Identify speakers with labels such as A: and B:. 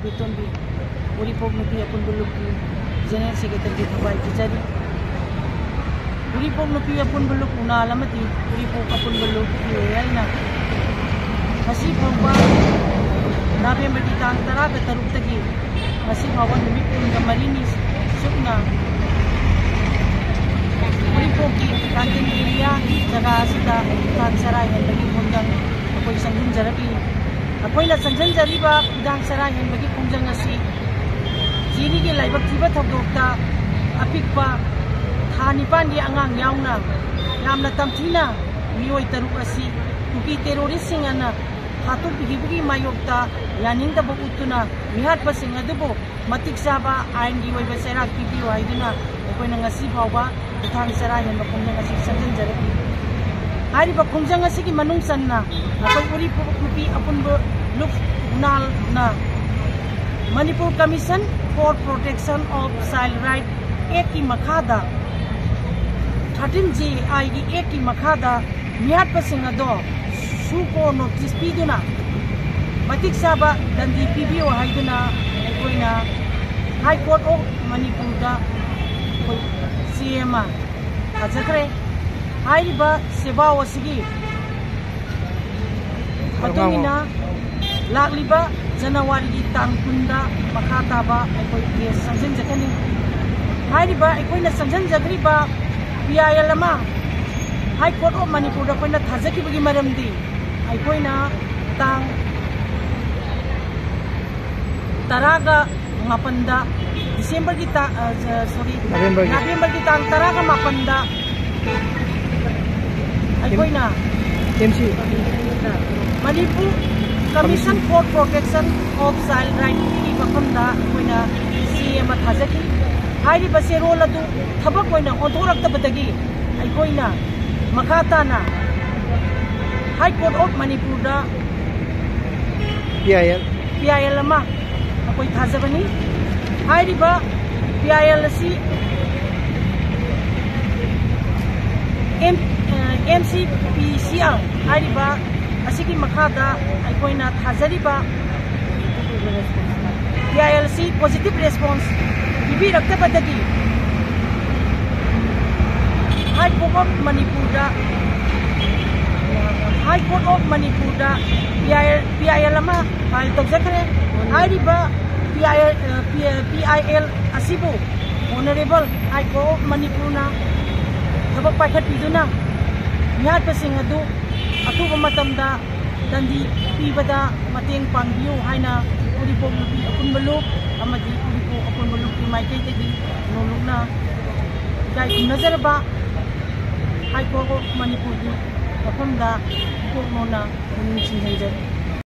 A: Betonbi Uripok Nupi Apunbuluki General Secretary Thabai Kijari Uripok Nupi Apunbuluk Una Alamati Uripok Apunbuluk Yaina Masi Pangpa November di tang Taraga Taruk Tagi Masi Pawan Numip Unga Marinis Sukna Uripok Ki Kantin Area Jaga Asita Tang Saray and Bagi Punjang Apoy Sangjun Jarabi Apoy na Sangjun Jariba Udang Saray and Bagi Punjang Asi Jiri Ki Laibak Tiba Thabdokta Apikpa Thanipan di Angang Yauna Yamna Tamtina Miyoy Taruk Asi Tuki Terrorist Singana Hatu Pihiburi Mayokta Yaning Tabo Utuna Mihat Pasing Adubo Matik Saba Ayn Giway Basera Kibiyo Ayduna Apoy na Ngasi Bawba Utang Saray and Bakunjang Asi Sangjun Jarabi Hari Bakunjang Asi Ki Manung Sanna Apoy Uripok Nupi Apunbuluk Unal na Manipur Commission for Protection of Child Rights Eki Makada 13J Igi Eki Makada Mihat Pasing Ado Suko Notice Piduna Matik Saba Dandi PBO Haiduna Ekoina High Court of Manipur da CMA Kazakre Hairiba Seba Wasigi Patungina Lagliba January di Tangkunda Makata ba Ekoi Yes Sangjun Jakani Hairiba Ekoina Sangjun Jagriba PIL lama High Court of Manipur da koina thazaki bagi maramdi Ekoina tang Taraga Mapanda December kita November kita Taraga Mapanda Ekoina
B: MC
A: Manipur Commission for Protection of Child Rights ki Mapanda Ekoina CM thazaki Hairi basero ladu thabak koina odorak tabadagi Ekoina Makata na High Court of Manipur da PIL lama Apoy thazabani Hairiba PIL si MCPCL Hairiba Asiki Makada Aikoina thazariba PILC positive response Bibi Raktabadagi High Court of Manipur da High Court of Manipur da PIL lama file tawjakre Hairiba PIL asibu Honorable High Court of Manipur na thabak paikhat piduna Mihat Pasing Adu Atuba Matamda Dandi Pibada Mateng Pangbiyo Haina Uripok Nupi Apunbuluk Amadi Uripok Apunbuluk Ki Maikay Tagi Nuluk na Gay Nazaraba High Court of Manipur di Apunda Purno na Muning Sinjay